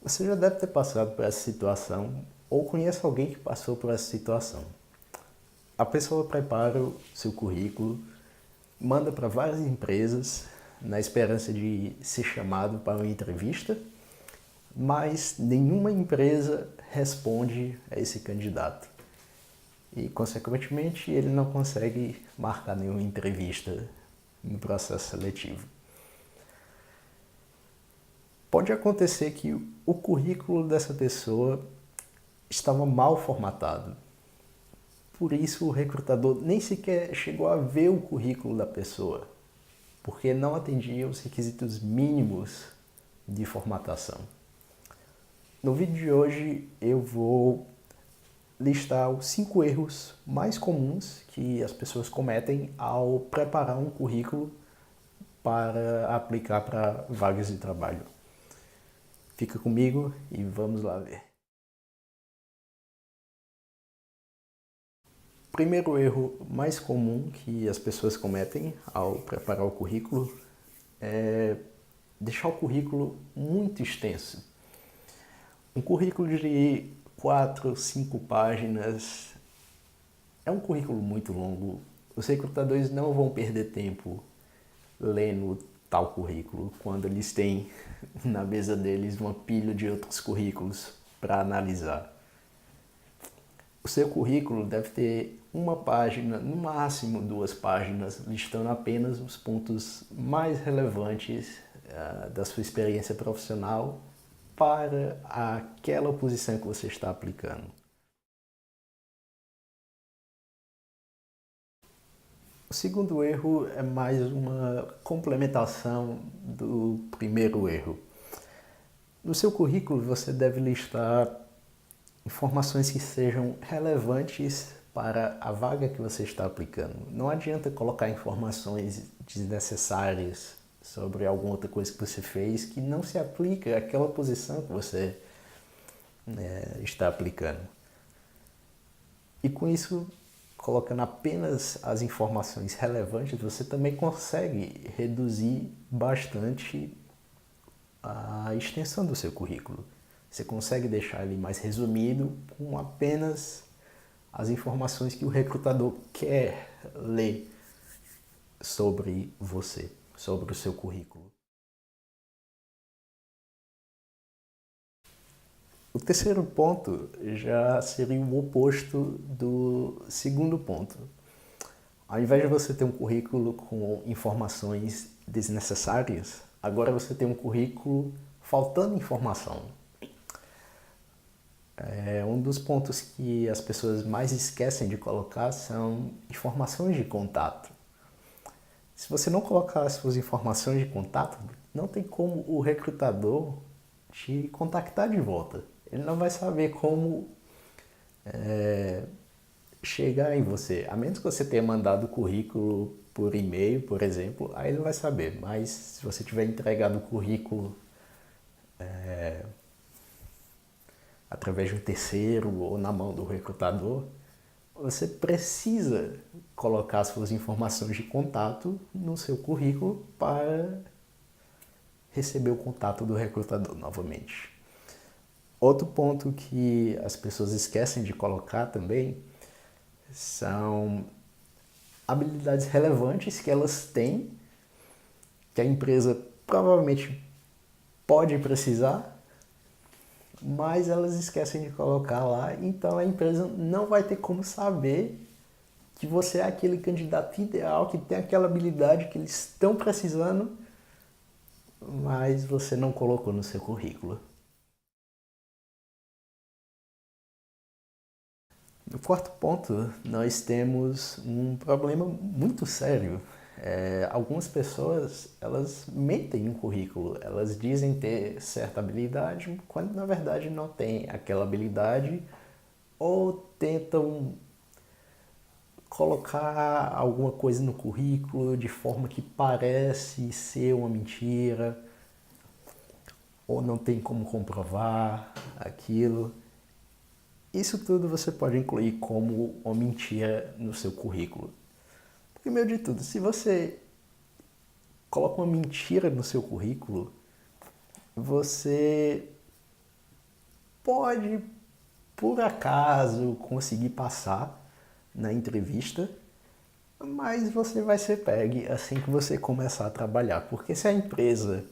Você já deve ter passado por essa situação ou conhece alguém que passou por essa situação. A pessoa prepara o seu currículo, manda para várias empresas na esperança de ser chamado para uma entrevista, mas nenhuma empresa responde a esse candidato. E, consequentemente, ele não consegue marcar nenhuma entrevista no processo seletivo. Pode acontecer que o currículo dessa pessoa estava mal formatado. Por isso o recrutador nem sequer chegou a ver o currículo da pessoa, porque não atendia os requisitos mínimos de formatação. No vídeo de hoje eu vou listar os 5 erros mais comuns que as pessoas cometem ao preparar um currículo para aplicar para vagas de trabalho. Fica comigo e vamos lá ver. O primeiro erro mais comum que as pessoas cometem ao preparar o currículo é deixar o currículo muito extenso. Um currículo de 4, 5 páginas é um currículo muito longo. Os recrutadores não vão perder tempo lendo tal currículo quando eles têm na mesa deles uma pilha de outros currículos para analisar. O seu currículo deve ter uma página, no máximo 2 páginas, listando apenas os pontos mais relevantes da sua experiência profissional para aquela posição que você está aplicando. O segundo erro é mais uma complementação do primeiro erro. No seu currículo você deve listar informações que sejam relevantes para a vaga que você está aplicando. Não adianta colocar informações desnecessárias sobre alguma outra coisa que você fez que não se aplica àquela posição que você está aplicando. E com isso, colocando apenas as informações relevantes, você também consegue reduzir bastante a extensão do seu currículo. Você consegue deixar ele mais resumido com apenas as informações que o recrutador quer ler sobre você, sobre o seu currículo. O terceiro ponto já seria o oposto do segundo ponto. Ao invés de você ter um currículo com informações desnecessárias, agora você tem um currículo faltando informação. Um dos pontos que as pessoas mais esquecem de colocar são informações de contato. Se você não colocar as suas informações de contato, não tem como o recrutador te contactar de volta. Ele não vai saber como chegar em você. A menos que você tenha mandado o currículo por e-mail, por exemplo, aí ele vai saber. Mas se você tiver entregado o currículo através de um terceiro ou na mão do recrutador, você precisa colocar suas informações de contato no seu currículo para receber o contato do recrutador novamente. Outro ponto que as pessoas esquecem de colocar também são habilidades relevantes que elas têm, que a empresa provavelmente pode precisar, mas elas esquecem de colocar lá, então a empresa não vai ter como saber que você é aquele candidato ideal, que tem aquela habilidade que eles estão precisando, mas você não colocou no seu currículo. No quarto ponto, nós temos um problema muito sério. Algumas pessoas, elas mentem no currículo, elas dizem ter certa habilidade, quando na verdade não tem aquela habilidade, ou tentam colocar alguma coisa no currículo de forma que parece ser uma mentira, ou não tem como comprovar aquilo. Isso tudo você pode incluir como uma mentira no seu currículo. Primeiro de tudo, se você coloca uma mentira no seu currículo, você pode, por acaso, conseguir passar na entrevista, mas você vai ser pegue assim que você começar a trabalhar. Porque se a empresa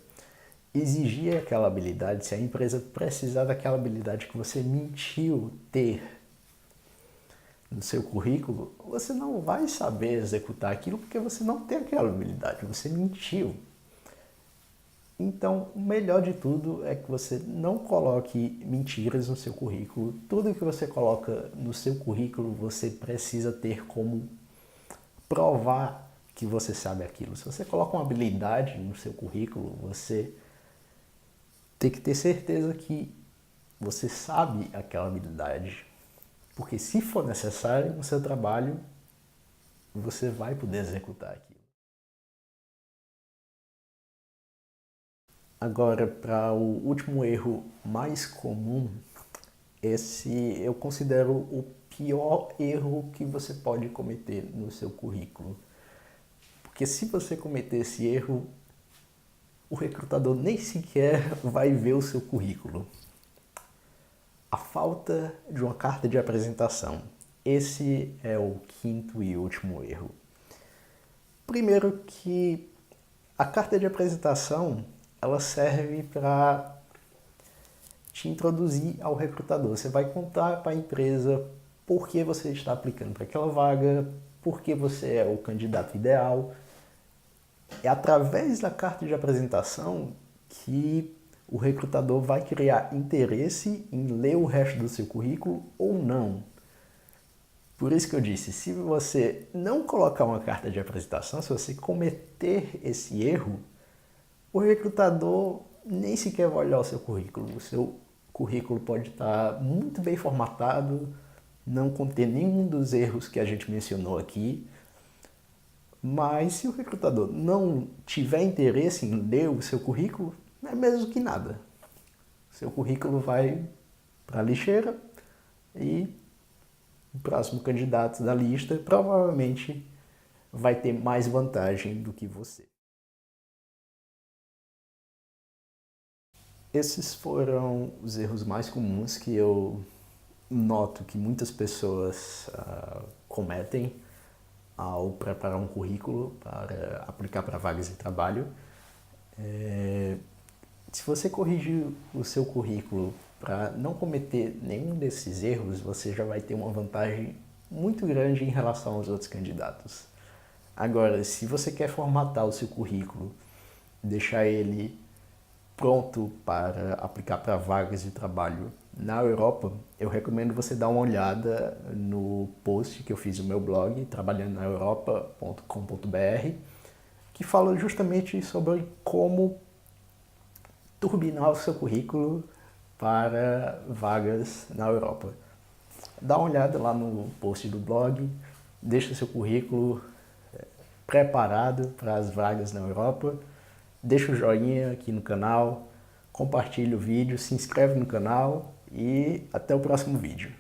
exigir aquela habilidade, se a empresa precisar daquela habilidade que você mentiu ter no seu currículo, você não vai saber executar aquilo porque você não tem aquela habilidade, você mentiu. Então, o melhor de tudo é que você não coloque mentiras no seu currículo. Tudo que você coloca no seu currículo, você precisa ter como provar que você sabe aquilo. Se você coloca uma habilidade no seu currículo, você tem que ter certeza que você sabe aquela habilidade. Porque se for necessário no seu trabalho, você vai poder executar aquilo. Agora, para o último erro mais comum, esse eu considero o pior erro que você pode cometer no seu currículo. Porque se você cometer esse erro, o recrutador nem sequer vai ver o seu currículo. A falta de uma carta de apresentação. Esse é o quinto e último erro. Primeiro que a carta de apresentação, ela serve para te introduzir ao recrutador. Você vai contar para a empresa por que você está aplicando para aquela vaga, por que você é o candidato ideal. É através da carta de apresentação que o recrutador vai criar interesse em ler o resto do seu currículo ou não. Por isso que eu disse, se você não colocar uma carta de apresentação, se você cometer esse erro, o recrutador nem sequer vai olhar o seu currículo. O seu currículo pode estar muito bem formatado, não conter nenhum dos erros que a gente mencionou aqui, mas se o recrutador não tiver interesse em ler o seu currículo, é mesmo que nada. Seu currículo vai para a lixeira e o próximo candidato da lista provavelmente vai ter mais vantagem do que você. Esses foram os erros mais comuns que eu noto que muitas pessoas cometem ao preparar um currículo para aplicar para vagas de trabalho. Se você corrigir o seu currículo para não cometer nenhum desses erros, você já vai ter uma vantagem muito grande em relação aos outros candidatos. Agora, se você quer formatar o seu currículo, deixar ele pronto para aplicar para vagas de trabalho na Europa, eu recomendo você dar uma olhada no post que eu fiz no meu blog, trabalhandonaeuropa.com.br, que fala justamente sobre como turbinar o seu currículo para vagas na Europa. Dá uma olhada lá no post do blog, deixa seu currículo preparado para as vagas na Europa, deixa o joinha aqui no canal, compartilha o vídeo, se inscreve no canal e até o próximo vídeo.